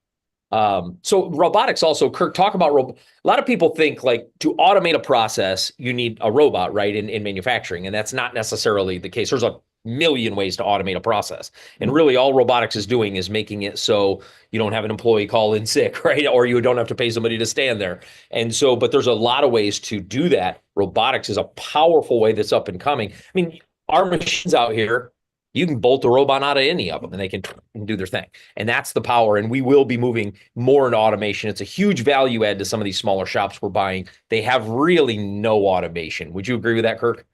so robotics also, Kirk, talk about a lot of people think like to automate a process, you need a robot, right? In manufacturing. And that's not necessarily the case. There's a million ways to automate a process. And really all robotics is doing is making it so you don't have an employee call in sick, right? Or you don't have to pay somebody to stand there. And so, but there's a lot of ways to do that. Robotics is a powerful way that's up and coming. I mean, our machines out here, you can bolt a robot out of any of them and they can do their thing. And that's the power. And we will be moving more into automation. It's a huge value add to some of these smaller shops we're buying. They have really no automation. Would you agree with that, Kirk?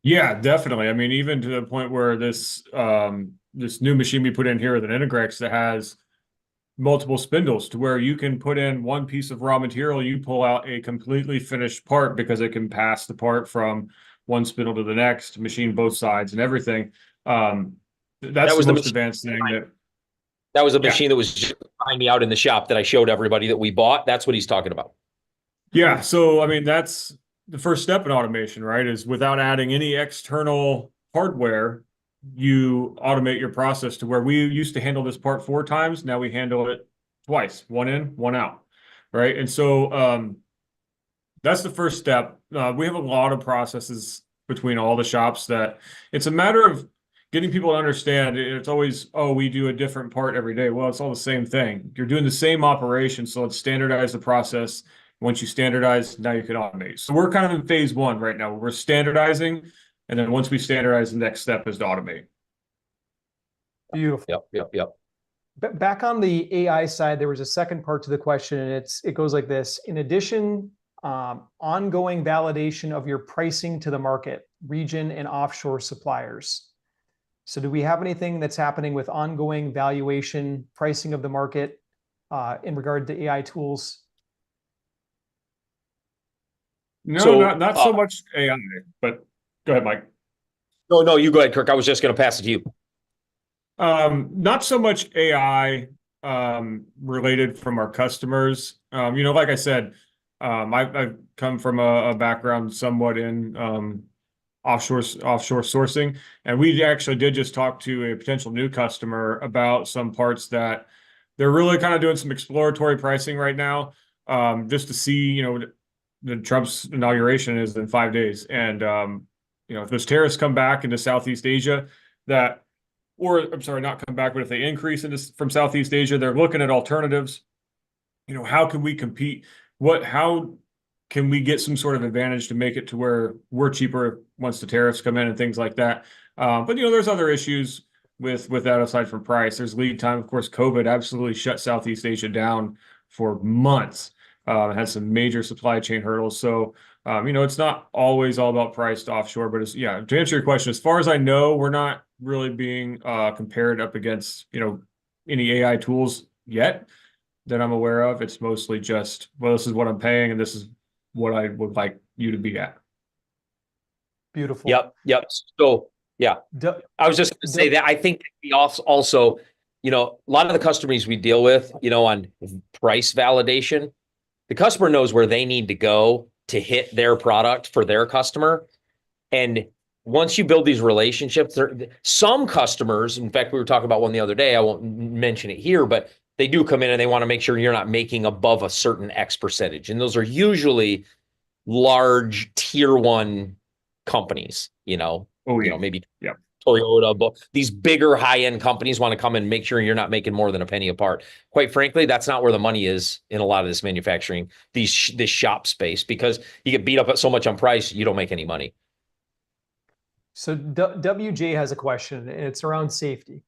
Yeah, definitely. I mean, even to the point where this new machine we put in here with an Integrex that has multiple spindles to where you can put in one piece of raw material, you pull out a completely finished part because it can pass the part from one spindle to the next, machine both sides and everything. That's the most advanced thing that was a machine that was just behind me out in the shop that I showed everybody that we bought. That's what he's talking about. Yeah. So, I mean, that's the first step in automation, right? Is without adding any external hardware, you automate your process to where we used to handle this part 4 times. Now we handle it twice, one in, one out. Right. And so, that's the first step. We have a lot of processes between all the shops that it's a matter of getting people to understand. It's always, oh, we do a different part every day. Well, it's all the same thing. You're doing the same operation. So let's standardize the process. Once you standardize, now you can automate. So we're kind of in phase 1 right now. We're standardizing. And then once we standardize, the next step is to automate. Beautiful. Yep. Back on the AI side, there was a second part to the question, and it goes like this. In addition, ongoing validation of your pricing to the market, region and offshore suppliers. So do we have anything that's happening with ongoing valuation, pricing of the market in regard to AI tools? No, So, not so much AI, but go ahead, Mike. No, you go ahead, Kirk. I was just going to pass it to you. Not so much AI related from our customers. Like I said, I've come from a background somewhat in offshore sourcing, and we actually did just talk to a potential new customer about some parts that they're really kind of doing some exploratory pricing right now, just to see, the Trump's inauguration is in 5 days, and if those tariffs come back into Southeast Asia, not come back, but if they increase from Southeast Asia, they're looking at alternatives. How can we compete? How can we get some sort of advantage to make it to where we're cheaper once the tariffs come in and things like that? But there's other issues with that aside from price. There's lead time. Of course, COVID absolutely shut Southeast Asia down for months. It had some major supply chain hurdles. So, it's not always all about price to offshore, but to answer your question, as far as I know, we're not really being compared up against, any AI tools yet that I'm aware of. It's mostly just, well, this is what I'm paying and this is what I would like you to be at. Beautiful. Yep. So, yeah, I was just going to say that I think also a lot of the customers we deal with, on price validation, the customer knows where they need to go to hit their product for their customer. And once you build these relationships, some customers, in fact, we were talking about one the other day, I won't mention it here, but they do come in and they want to make sure you're not making above a certain X percentage. And those are usually large tier one companies, maybe Yeah. Toyota, but these bigger high-end companies want to come and make sure you're not making more than a penny apart. Quite frankly, that's not where the money is in a lot of this manufacturing, this shop space, because you get beat up so much on price, you don't make any money. So WJ has a question, and it's around safety.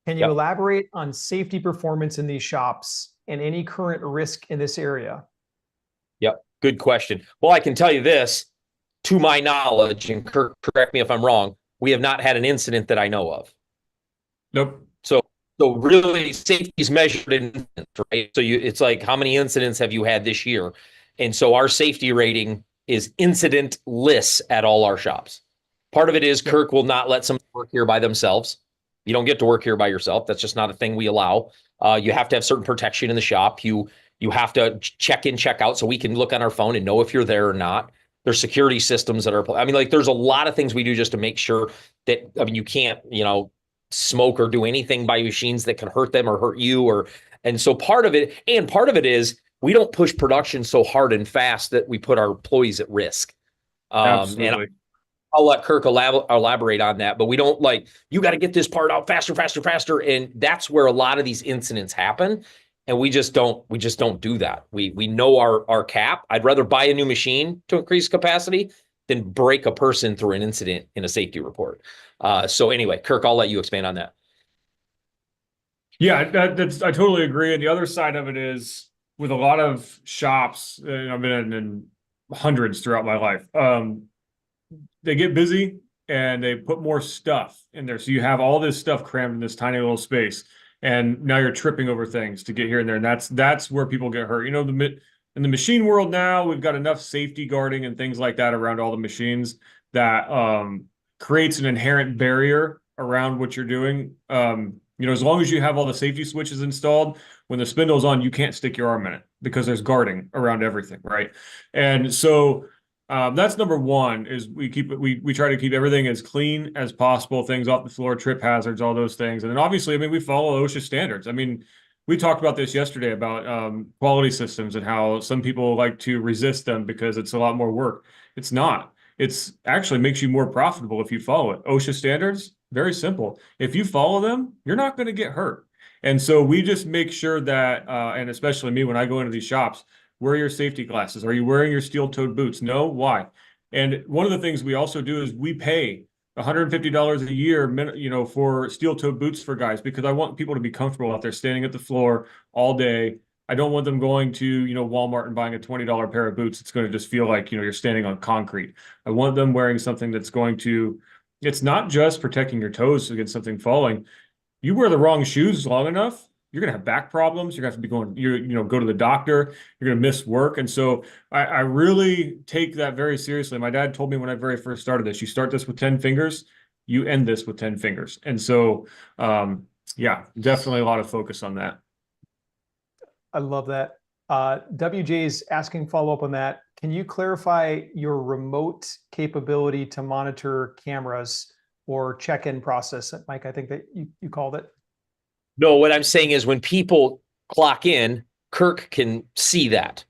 Can you Yep. elaborate on safety performance in these shops and any current risk in this area? Yep. Good question. Well, I can tell you this, to my knowledge, and Kirk, correct me if I'm wrong, we have not had an incident that I know of. Nope. So really safety is measured in incidents, right? So it's like, how many incidents have you had this year? And so our safety rating is incidentless at all our shops. Part of it is Kirk will not let somebody work here by themselves. You don't get to work here by yourself. That's just not a thing we allow. You have to have certain protection in the shop. You have to check in, check out, so we can look on our phone and know if you're there or not. There's security systems that are, there's a lot of things we do just to make sure that, you can't, smoke or do anything by machines that can hurt them or hurt you, and so part of it is we don't push production so hard and fast that we put our employees at risk. Absolutely. And I'll let Kirk elaborate on that, but we don't you got to get this part out faster, faster, faster. And that's where a lot of these incidents happen. And we just don't do that. We know our cap. I'd rather buy a new machine to increase capacity than break a person through an incident in a safety report. So anyway, Kirk, I'll let you expand on that. Yeah, I totally agree. And the other side of it is, with a lot of shops, I've been in hundreds throughout my life. They get busy and they put more stuff in there. So you have all this stuff crammed in this tiny little space, and now you're tripping over things to get here and there. And that's where people get hurt. In the machine world now, we've got enough safety guarding and things like that around all the machines that creates an inherent barrier around what you're doing. As long as you have all the safety switches installed, when the spindle's on, you can't stick your arm in it because there's guarding around everything, right? And so that's number one, is we try to keep everything as clean as possible, things off the floor, trip hazards, all those things. And then obviously, we follow OSHA standards. We talked about this yesterday about quality systems and how some people like to resist them because it's a lot more work. It's not. It's actually makes you more profitable if you follow it. OSHA standards, very simple. If you follow them, you're not going to get hurt. And so we just make sure that, and especially me, when I go into these shops, wear your safety glasses. Are you wearing your steel-toed boots? No? Why? And one of the things we also do is we pay $150 a year, for steel-toed boots for guys, because I want people to be comfortable out there standing at the floor all day. I don't want them going to, Walmart and buying a $20 pair of boots. It's going to just feel like, you're standing on concrete. I want them wearing something that's going to, it's not just protecting your toes against something falling. You wear the wrong shoes long enough, you're going to have back problems. You're going to have to be going, go to the doctor. You're going to miss work. And so I really take that very seriously. My dad told me when I very first started this, you start this with 10 fingers, you end this with 10 fingers. And so, definitely a lot of focus on that. I love that. WJ is asking follow-up on that. Can you clarify your remote capability to monitor cameras or check-in process, Mike? I think that you called it. No, what I'm saying is when people clock in, Kirk can see that.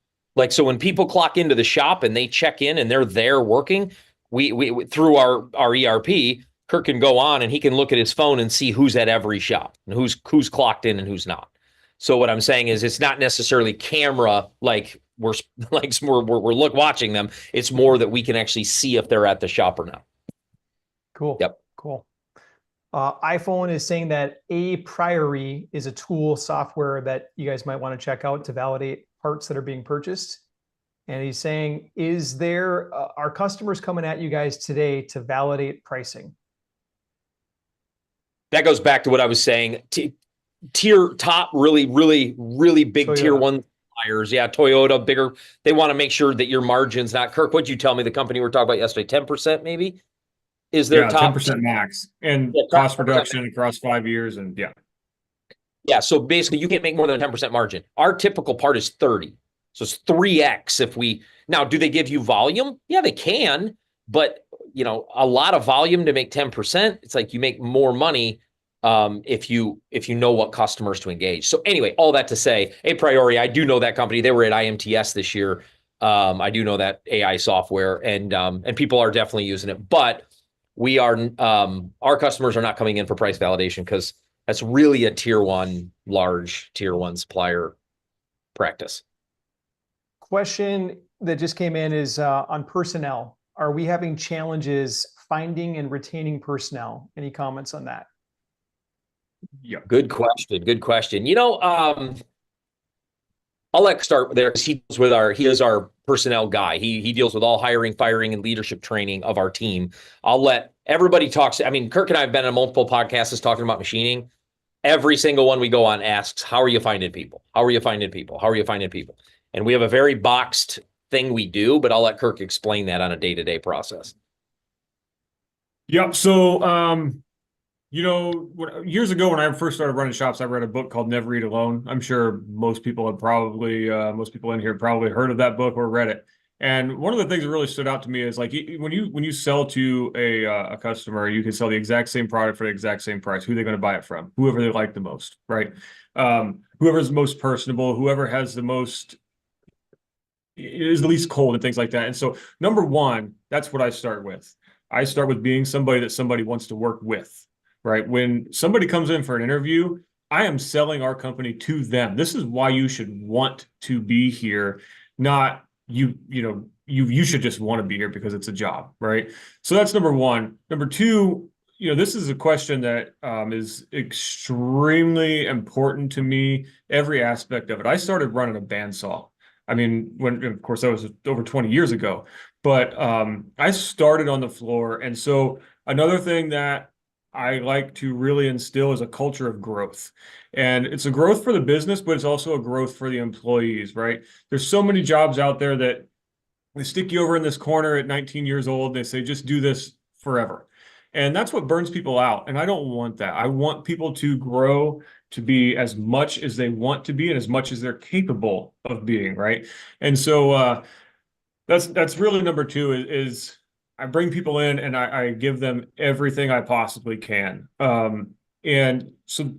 So when people clock into the shop and they check in and they're there working, we through our ERP, Kirk can go on and he can look at his phone and see who's at every shop and who's clocked in and who's not. So what I'm saying is it's not necessarily camera we're watching them. It's more that we can actually see if they're at the shop or not. Cool. Yep. Cool. iPhone is saying that A Priori is a tool software that you guys might want to check out to validate parts that are being purchased. And he's saying, are customers coming at you guys today to validate pricing? That goes back to what I was saying. Top, really, really, really big Toyota. tier one suppliers. Yeah, Toyota, bigger. They want to make sure that your margin's not. Kirk, what'd you tell me the company we were talking about yesterday? 10% maybe? Is their top 10% max, and cost reduction across 5 years, and Yeah. So basically you can't make more than a 10% margin. Our typical part is 30. So it's 3x if we, now, do they give you volume? Yeah, they can, but a lot of volume to make 10%, it's like you make more money if you know what customers to engage. So anyway, all that to say, a priori, I do know that company. They were at IMTS this year. I do know that AI software, and people are definitely using it, but we are our customers are not coming in for price validation because that's really a large tier one supplier practice. Question that just came in is on personnel. Are we having challenges finding and retaining personnel? Any comments on that? Yeah. Good question. Good question. I'll let start there because he is our personnel guy. He deals with all hiring, firing, and leadership training of our team. I'll let everybody talk. I mean, Kirk and I have been on multiple podcasts talking about machining. Every single one we go on asks, how are you finding people? How are you finding people? How are you finding people? And we have a very boxed thing we do, but I'll let Kirk explain that on a day-to-day process. Yeah. So, years ago when I first started running shops, I read a book called Never Eat Alone. I'm sure most people in here probably heard of that book or read it. And one of the things that really stood out to me is like when you sell to a customer, you can sell the exact same product for the exact same price. Who are they going to buy it from? Whoever they like the most, right? Whoever's the most personable, whoever has the most is the least cold and things like that. And so number one, that's what I start with. I start with being somebody that somebody wants to work with, right? When somebody comes in for an interview, I am selling our company to them. This is why you should want to be here, not you should just want to be here because it's a job, right? So that's number one. Number two, this is a question that is extremely important to me, every aspect of it. I started running a bandsaw. I mean, of course, that was over 20 years ago, but I started on the floor. And so another thing that I like to really instill is a culture of growth. And it's a growth for the business, but it's also a growth for the employees, right? There's so many jobs out there that they stick you over in this corner at 19 years old. They say, just do this forever. And that's what burns people out. And I don't want that. I want people to grow to be as much as they want to be and as much as they're capable of being, right? And so that's really number two is I bring people in and I give them everything I possibly can. And so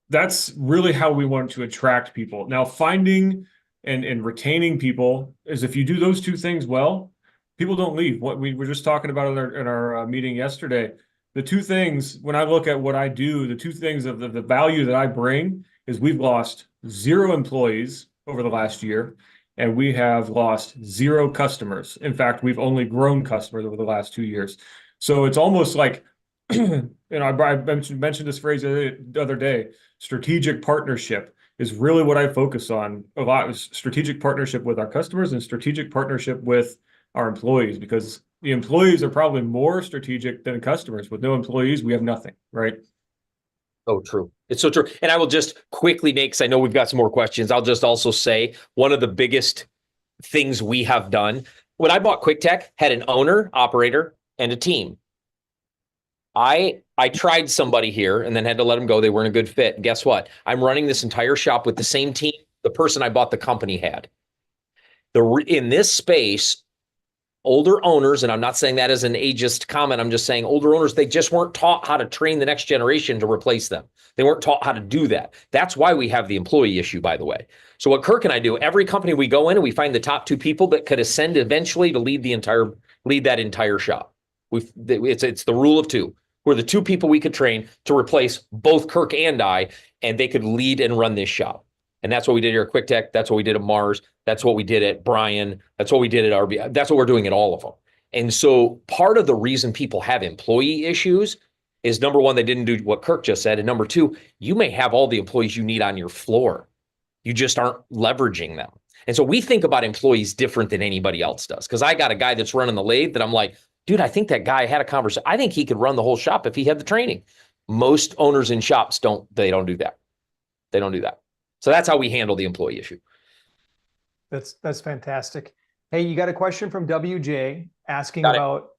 that's really how we want to attract people. Now, finding and retaining people is if you do those two things well, people don't leave. What we were just talking about in our meeting yesterday, the two things, when I look at what I do, the two things of the value that I bring is we've lost 0 employees over the last year, and we have lost 0 customers. In fact, we've only grown customers over the last 2 years. So it's almost like, I mentioned this phrase the other day, strategic partnership is really what I focus on a lot, is strategic partnership with our customers and strategic partnership with our employees, because the employees are probably more strategic than customers. With no employees, we have nothing, right? So true. It's so true. And I will just quickly make, because I know we've got some more questions. I'll just also say one of the biggest things we have done when I bought QuickTech had an owner, operator, and a team. I tried somebody here and then had to let them go. They weren't a good fit. And guess what? I'm running this entire shop with the same team the person I bought the company had. In this space, older owners, and I'm not saying that as an ageist comment, I'm just saying older owners, they just weren't taught how to train the next generation to replace them. They weren't taught how to do that. That's why we have the employee issue, by the way. So what Kirk and I do, every company we go in and we find the top 2 people that could ascend eventually to lead that entire shop. It's the rule of 2. We're the 2 people we could train to replace both Kirk and I, and they could lead and run this shop. And that's what we did here at QuickTech. That's what we did at Mars. That's what we did at Brian. That's what we did at RB. That's what we're doing at all of them. And so part of the reason people have employee issues is, number one, they didn't do what Kirk just said. And number 2, you may have all the employees you need on your floor. You just aren't leveraging them. And so we think about employees different than anybody else does. Because I got a guy that's running the lathe that I'm like, dude, I think that guy had a conversation. I think he could run the whole shop if he had the training. Most owners in shops don't do that. They don't do that. So that's how we handle the employee issue. That's fantastic. Hey, you got a question from WJ asking Got it. about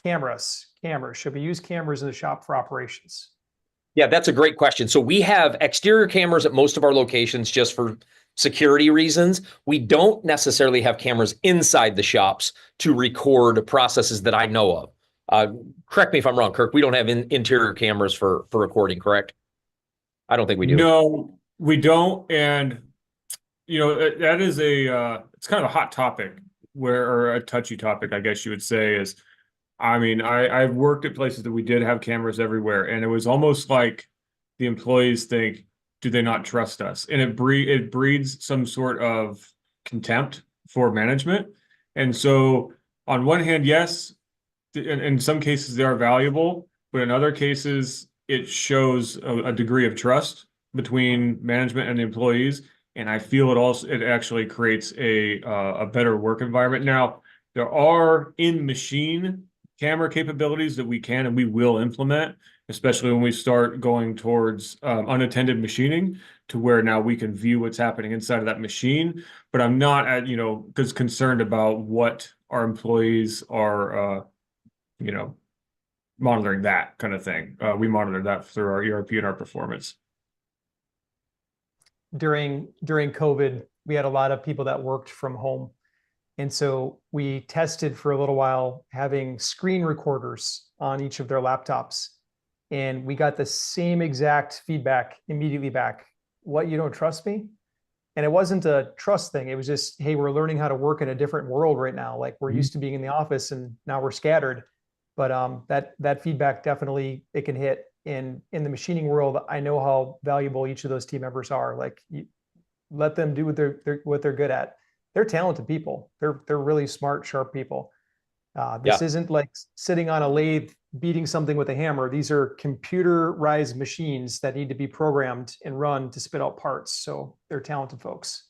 cameras. Should we use cameras in the shop for operations? Yeah, that's a great question. So we have exterior cameras at most of our locations just for security reasons. We don't necessarily have cameras inside the shops to record processes that I know of. Correct me if I'm wrong, Kirk. We don't have interior cameras for recording, correct? I don't think we do. No, we don't. And, you know, that is it's kind of a hot topic or a touchy topic, I guess you would say is, I mean, I've worked at places that we did have cameras everywhere, and it was almost like the employees think, do they not trust us? And it breeds some sort of contempt for management. And so on one hand, yes, in some cases they are valuable, but in other cases it shows a degree of trust between management and employees. And I feel it actually creates a better work environment. Now, there are in-machine camera capabilities that we can and we will implement, especially when we start going towards unattended machining, to where now we can view what's happening inside of that machine. But I'm not because concerned about what our employees are, monitoring that kind of thing. We monitor that through our ERP and our performance. During COVID, we had a lot of people that worked from home. And so we tested for a little while having screen recorders on each of their laptops. And we got the same exact feedback immediately back. What, you don't trust me? And it wasn't a trust thing. It was just, hey, we're learning how to work in a different world right now. Like we're used to being in the office and now we're scattered. But that feedback definitely, it can hit. In the machining world, I know how valuable each of those team members are. Like let them do what they're good at. They're talented people. They're really smart, sharp people. This isn't like sitting on a lathe beating something with a hammer. These are computerized machines that need to be programmed and run to spit out parts. So they're talented folks.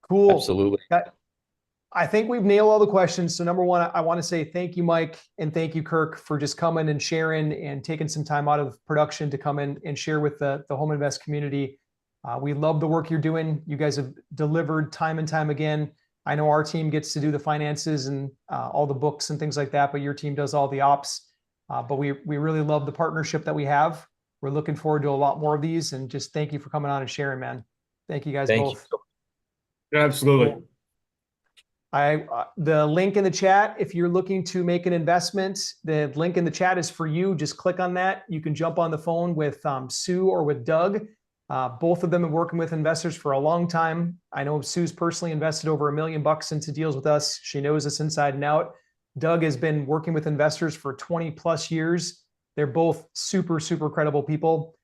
Cool. Absolutely. I think we've nailed all the questions. So number one, I want to say thank you, Mike, and thank you, Kirk, for just coming and sharing and taking some time out of production to come in and share with the Home Invest community. We love the work you're doing. You guys have delivered time and time again. I know our team gets to do the finances and all the books and things like that, but your team does all the ops. But we really love the partnership that we have. We're looking forward to a lot more of these, and just thank you for coming on and sharing, man. Thank you guys both. Absolutely. Cool. The link in the chat, if you're looking to make an investment, the link in the chat is for you. Just click on that. You can jump on the phone with Sue or with Doug. Both of them have been working with investors for a long time. I know Sue's personally invested over $1 million into deals with us. She knows us inside and out. Doug has been working with investors for 20 plus years. They're both super, super credible people.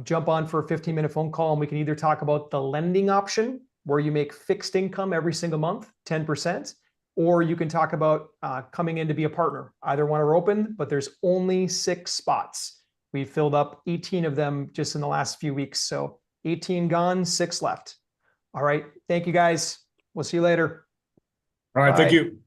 Jump on for a 15-minute phone call and we can either talk about the lending option where you make fixed income every single month, 10%, or you can talk about coming in to be a partner. Either one are open, but there's only 6 spots. We filled up 18 of them just in the last few weeks. So 18 gone, 6 left. All right. Thank you guys. We'll see you later. All right. Bye. Thank you.